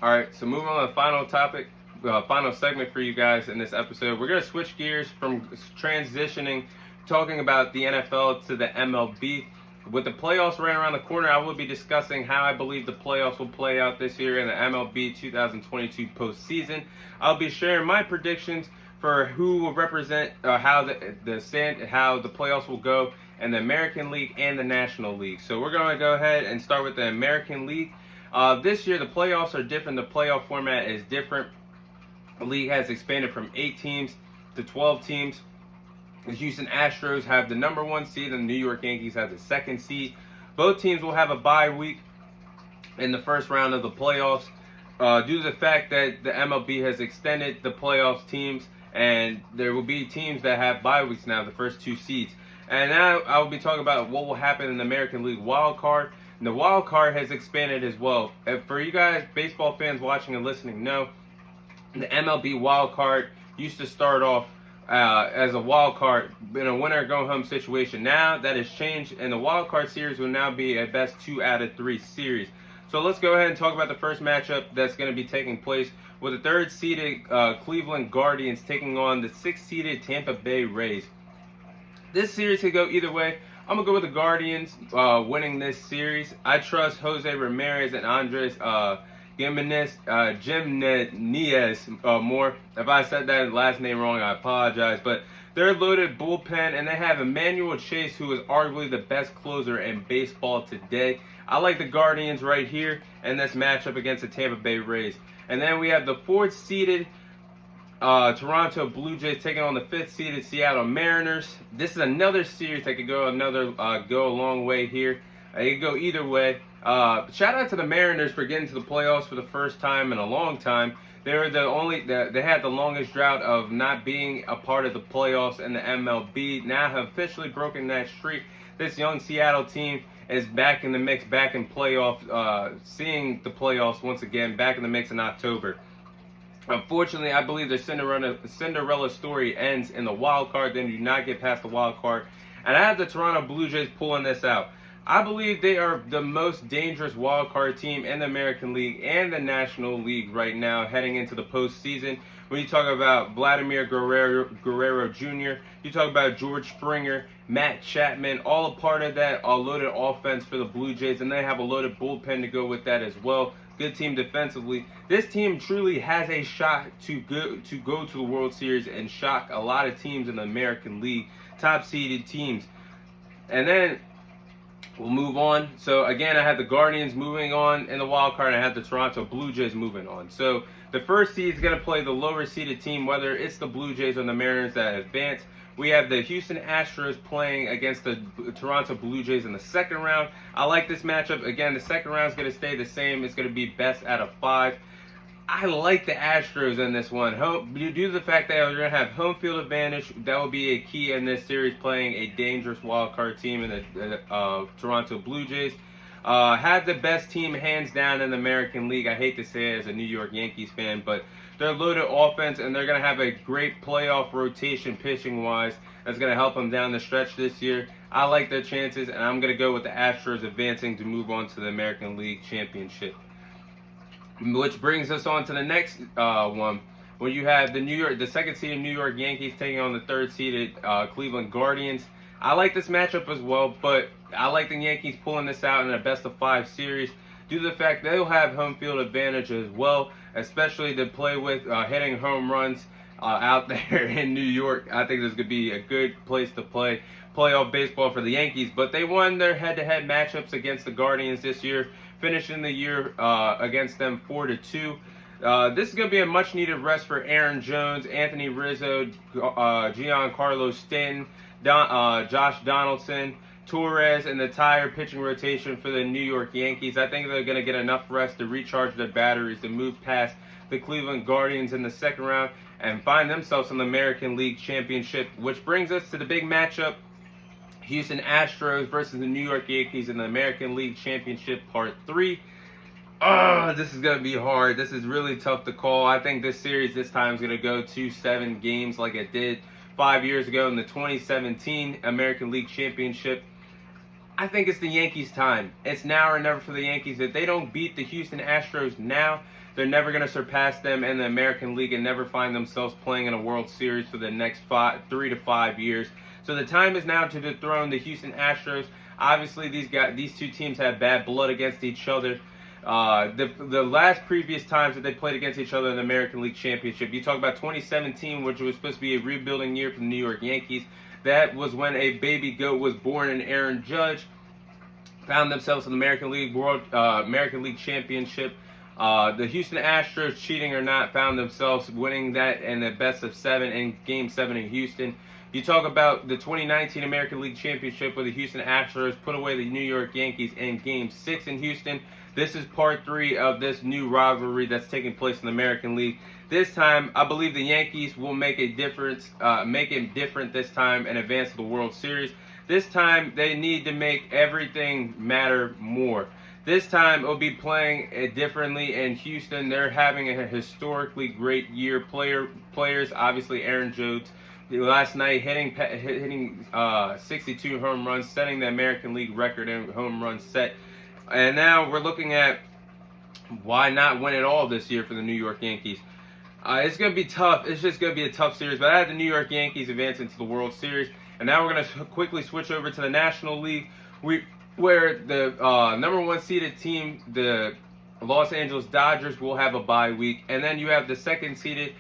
All right, so moving on to the final topic, final segment for you guys in this episode. We're going to switch gears from transitioning, talking about the NFL to the MLB. With the playoffs right around the corner, I will be discussing how I believe the playoffs will play out this year in the MLB 2022 postseason. I'll be sharing my predictions for who will represent how the playoffs will go in the American League and the National League. So we're going to go ahead and start with the American League. This year, the playoffs are different. The playoff format is different. The league has expanded from 8 teams to 12 teams. The Houston Astros have the number 1 seed, and the New York Yankees have the 2nd seed. Both teams will have a bye week in the first round of the playoffs due to the fact that the MLB has extended the playoffs teams, and there will be teams that have bye weeks now, the first 2 seeds. And now I will be talking about what will happen in the American League wild card. And the wild card has expanded as well. And for you guys, baseball fans watching and listening, know the MLB wild card used to start off as a wild card in a winner go home situation. Now that has changed, and the wild card series will now be a best 2 out of 3 series. So let's go ahead and talk about the first matchup that's going to be taking place with the 3rd seeded Cleveland Guardians taking on the 6th seeded Tampa Bay Rays. This series could go either way. I'm going to go with the Guardians winning this series. I trust Jose Ramirez and Andres Gimenez more. If I said that last name wrong, I apologize. But they're a loaded bullpen, and they have Emmanuel Chase, who is arguably the best closer in baseball today. I like the Guardians right here in this matchup against the Tampa Bay Rays. And then we have the 4th seeded Toronto Blue Jays taking on the 5th seeded Seattle Mariners. This is another series that could go go a long way here. It could go either way. Shout out to the Mariners for getting to the playoffs for the first time in a long time. They were they had the longest drought of not being a part of the playoffs in the MLB. Now have officially broken that streak. This young Seattle team is back in the mix, back in playoff, seeing the playoffs once again, back in the mix in October. Unfortunately, I believe the Cinderella story ends in the wild card. They do not get past the wild card. And I have the Toronto Blue Jays pulling this out. I believe they are the most dangerous wild card team in the American League and the National League right now heading into the postseason. When you talk about Vladimir Guerrero Jr., you talk about George Springer, Matt Chapman, all a part of that, a loaded offense for the Blue Jays, and they have a loaded bullpen to go with that as well. Good team defensively. This team truly has a shot to go to the World Series and shock a lot of teams in the American League, top-seeded teams. And then we'll move on. So again, I have the Guardians moving on in the wild card, and I have the Toronto Blue Jays moving on. So the first seed is going to play the lower-seeded team, whether it's the Blue Jays or the Mariners that advance. We have the Houston Astros playing against the Toronto Blue Jays in the second round. I like this matchup. Again, the second round is going to stay the same. It's going to be best out of 5. I like the Astros in this one. Due to the fact that they're going to have home field advantage, that will be a key in this series, playing a dangerous wild card team in the Toronto Blue Jays. Have the best team hands down in the American League. I hate to say it as a New York Yankees fan, but they're loaded offense, and they're going to have a great playoff rotation pitching-wise that's going to help them down the stretch this year. I like their chances, and I'm going to go with the Astros advancing to move on to the American League Championship. Which brings us on to the next one, where you have the second-seeded New York Yankees taking on the third-seeded Cleveland Guardians. I like this matchup as well, but I like the Yankees pulling this out in a best-of-5 series due to the fact they'll have home field advantage as well, especially to play with hitting home runs out there in New York. I think this could be a good place to play playoff baseball for the Yankees, but they won their head-to-head matchups against the Guardians this year, finishing the year against them 4-2. This is going to be a much-needed rest for Aaron Jones, Anthony Rizzo, Giancarlo Stanton, Josh Donaldson, Torres, and the entire pitching rotation for the New York Yankees. I think they're going to get enough rest to recharge their batteries to move past the Cleveland Guardians in the second round and find themselves in the American League Championship, which brings us to the big matchup, Houston Astros versus the New York Yankees in the American League Championship Part 3. This is going to be hard. This is really tough to call. I think this series this time is going to go to 7 games like it did 5 years ago in the 2017 American League Championship. I think it's the Yankees' time. It's now or never for the Yankees. If they don't beat the Houston Astros now, They're never going to surpass them in the American League and never find themselves playing in a World Series for the next 3 to 5 years. So the time is now to dethrone the Houston Astros. Obviously, these two teams have bad blood against each other. The last previous times that they played against each other in the American League Championship, you talk about 2017, which was supposed to be a rebuilding year for the New York Yankees. That was when a baby goat was born in Aaron Judge. Found themselves in the American League Championship. The Houston Astros, cheating or not, found themselves winning that in the best of 7 in Game 7 in Houston. You talk about the 2019 American League Championship where the Houston Astros put away the New York Yankees in Game 6 in Houston. This is part 3 of this new rivalry that's taking place in the American League. This time, I believe the Yankees will make a difference, make it different this time and advance to the World Series. This time, they need to make everything matter more. This time, it'll be playing it differently in Houston. They're having a historically great year. Players, obviously Aaron Judge, last night hitting 62 home runs, setting the American League record in home runs set. And now we're looking at why not win it all this year for the New York Yankees. It's going to be tough. It's just going to be a tough series. But I had the New York Yankees advancing to the World Series. And now we're going to quickly switch over to the National League, where the number 1 seeded team, the Los Angeles Dodgers, will have a bye week. And then you have the 2nd seeded,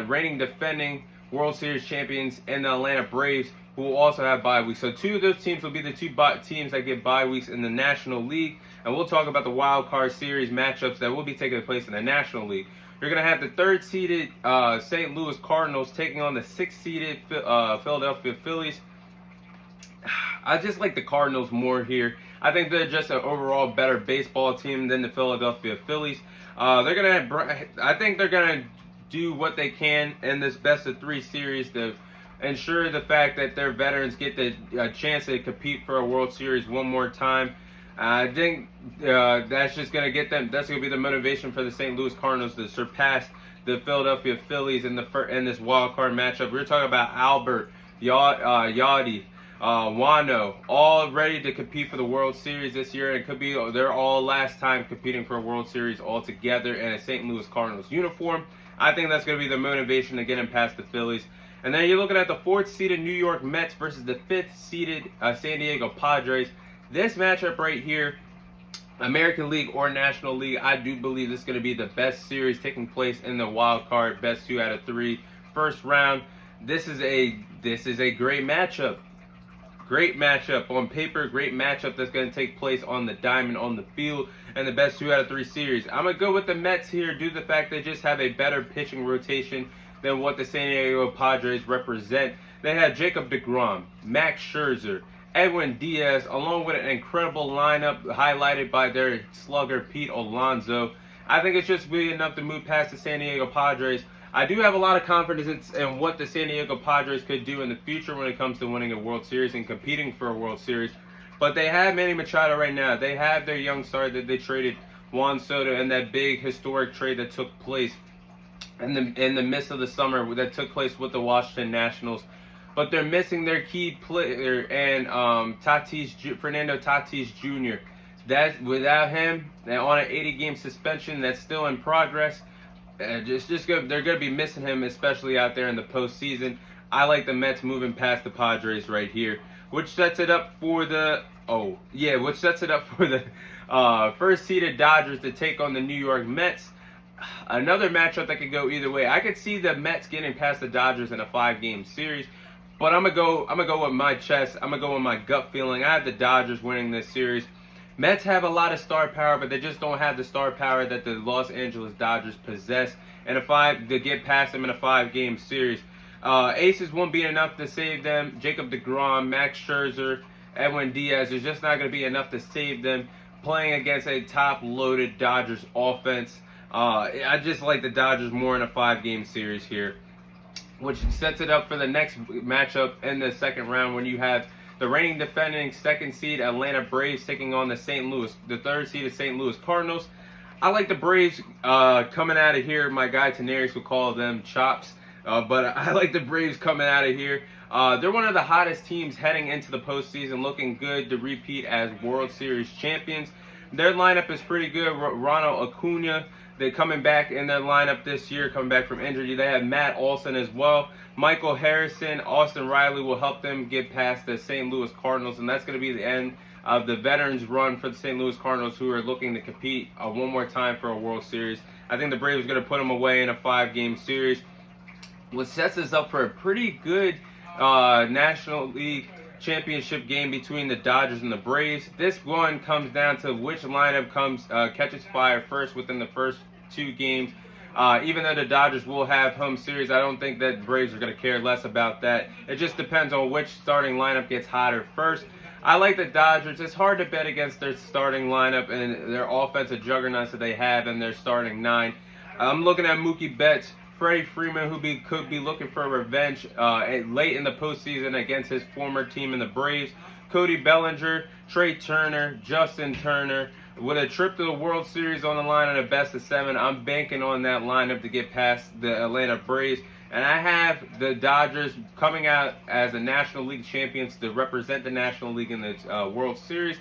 reigning defending World Series champions and the Atlanta Braves, who will also have bye weeks. So 2 of those teams will be the 2 teams that get bye weeks in the National League. And we'll talk about the wild card series matchups that will be taking place in the National League. You're going to have the 3rd seeded St. Louis Cardinals taking on the 6th seeded Philadelphia Phillies. I just like the Cardinals more here. I think they're just an overall better baseball team than the Philadelphia Phillies. I think they're going to do what they can in this best of 3 series to ensure the fact that their veterans get the chance to compete for a World Series one more time. I think that's just going to get them. That's going to be the motivation for the St. Louis Cardinals to surpass the Philadelphia Phillies in this wild card matchup. We're talking about Albert, Yachty, Wano, all ready to compete for the World Series this year. And it could be they're all last time competing for a World Series all together in a St. Louis Cardinals uniform. I think that's going to be the motivation to get them past the Phillies. And then you're looking at the 4th seeded New York Mets versus the 5th seeded San Diego Padres. This matchup right here, American League or National League, I do believe this is going to be the best series taking place in the wild card, best 2 out of 3, first round. This is a great matchup. Great matchup on paper, great matchup that's going to take place on the diamond, on the field, and the best 2 out of 3 series. I'm going to go with the Mets here due to the fact they just have a better pitching rotation than what the San Diego Padres represent. They have Jacob deGrom, Max Scherzer, Edwin Diaz, along with an incredible lineup highlighted by their slugger Pete Alonso. I think it's just really enough to move past the San Diego Padres. I do have a lot of confidence in what the San Diego Padres could do in the future when it comes to winning a World Series and competing for a World Series. But they have Manny Machado right now. They have their young star that they traded, Juan Soto, and that big historic trade that took place in the midst of the summer that took place with the Washington Nationals. But they're missing their key player and Fernando Tatis Jr. That without him, and on an 80-game suspension that's still in progress, they're going to be missing him, especially out there in the postseason. I like the Mets moving past the Padres right here, which sets it up for the first seeded Dodgers to take on the New York Mets. Another matchup that could go either way. I could see the Mets getting past the Dodgers in a 5-game series, but I'm gonna go with my chest. I'm gonna go with my gut feeling. I have the Dodgers winning this series. Mets have a lot of star power, but they just don't have the star power that the Los Angeles Dodgers possess to get past them in a 5-game series. Aces won't be enough to save them. Jacob deGrom, Max Scherzer, Edwin Diaz is just not going to be enough to save them playing against a top-loaded Dodgers offense. I just like the Dodgers more in a 5-game series here, which sets it up for the next matchup in the second round when you have the reigning defending 2nd seed Atlanta Braves taking on the 3rd seed St. Louis Cardinals. I like the Braves coming out of here. My guy Tanaris would call them chops, but I like the Braves coming out of here. They're one of the hottest teams heading into the postseason, looking good to repeat as World Series champions. Their lineup is pretty good. Ronald Acuna, They're coming back in their lineup this year, coming back from injury. They have Matt Olson as well. Michael Harrison, Austin Riley will help them get past the St. Louis Cardinals, and that's going to be the end of the veterans run for the St. Louis Cardinals, who are looking to compete one more time for a World Series. I think the Braves are going to put them away in a 5-game series, which sets us up for a pretty good National League Championship game between the Dodgers and the Braves. This one comes down to which lineup catches fire first within the first 2 games. Even though the Dodgers will have home series, I don't think that the Braves are going to care less about that. It just depends on which starting lineup gets hotter first. I like the Dodgers. It's hard to bet against their starting lineup and their offensive juggernauts that they have in their starting 9. I'm looking at Mookie Betts, Freddie Freeman, who could be looking for revenge late in the postseason against his former team in the Braves, Cody Bellinger, Trey Turner, Justin Turner. With a trip to the World Series on the line and a best of 7, I'm banking on that lineup to get past the Atlanta Braves. And I have the Dodgers coming out as the National League champions to represent the National League in the World Series,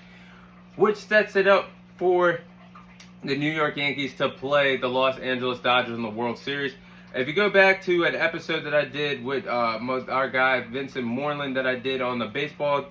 which sets it up for the New York Yankees to play the Los Angeles Dodgers in the World Series. If you go back to an episode that I did with our guy Vincent Moreland that I did on the baseball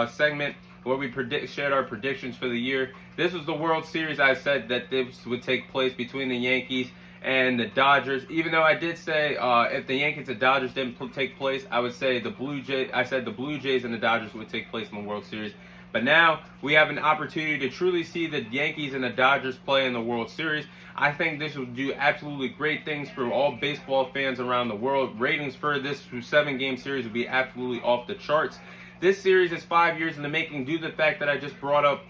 segment, where we shared our predictions for the year, this was the World Series. I said that this would take place between the Yankees and the Dodgers. Even though I did say if the Yankees and Dodgers didn't take place, I would say the Blue Jays. I said the Blue Jays and the Dodgers would take place in the World Series. But now we have an opportunity to truly see the Yankees and the Dodgers play in the World Series. I think this will do absolutely great things for all baseball fans around the world. Ratings for this 7-game series will be absolutely off the charts. This series is 5 years in the making due to the fact that I just brought up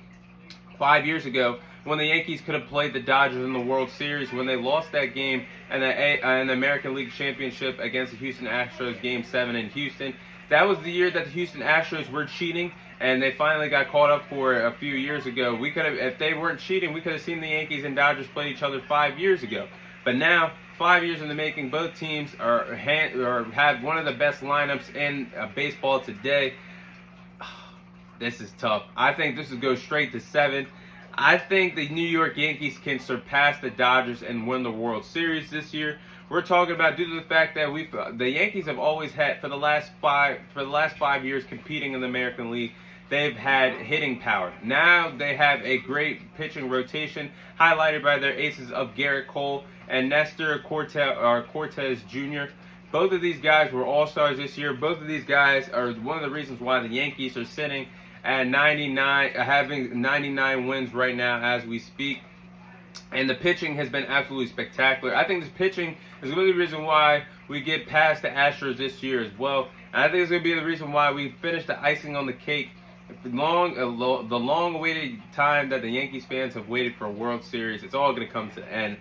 5 years ago when the Yankees could have played the Dodgers in the World Series when they lost that game in the American League Championship against the Houston Astros, Game 7 in Houston. That was the year that the Houston Astros were cheating, and they finally got caught up for a few years ago. We could have, if they weren't cheating, we could have seen the Yankees and Dodgers play each other 5 years ago. But now, 5 years in the making, both teams have one of the best lineups in baseball today. This is tough. I think this will go straight to 7. I think the New York Yankees can surpass the Dodgers and win the World Series this year. We're talking about due to the fact that the Yankees have always had for the last 5 years competing in the American League, they've had hitting power. Now they have a great pitching rotation highlighted by their aces of Garrett Cole and Nestor Cortez Jr. Both of these guys were all-stars this year. Both of these guys are one of the reasons why the Yankees are sitting at 99, having 99 wins right now as we speak. And the pitching has been absolutely spectacular. I think this pitching is really the reason why we get past the Astros this year as well. And I think it's going to be the reason why we finish the icing on the cake. The long-awaited time that the Yankees fans have waited for a World Series, it's all going to come to an end.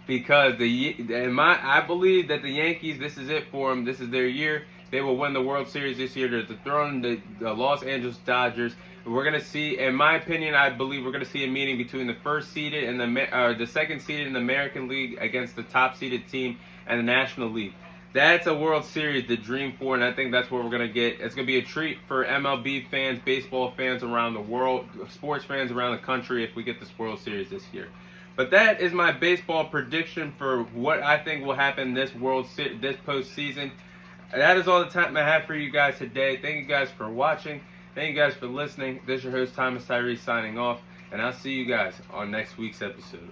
Because I believe that the Yankees, this is it for them. This is their year. They will win the World Series this year to dethrone the Los Angeles Dodgers. We're going to see, in my opinion, I believe we're going to see a meeting between the first seeded and the second seeded in the American League against the top seeded team and the National League. That's a World Series to dream for, and I think that's what we're going to get. It's going to be a treat for MLB fans, baseball fans around the world, sports fans around the country if we get this World Series this year. But that is my baseball prediction for what I think will happen this postseason. That is all the time I have for you guys today. Thank you guys for watching. Thank you guys for listening. This is your host, Thomas Tyree, signing off. And I'll see you guys on next week's episode.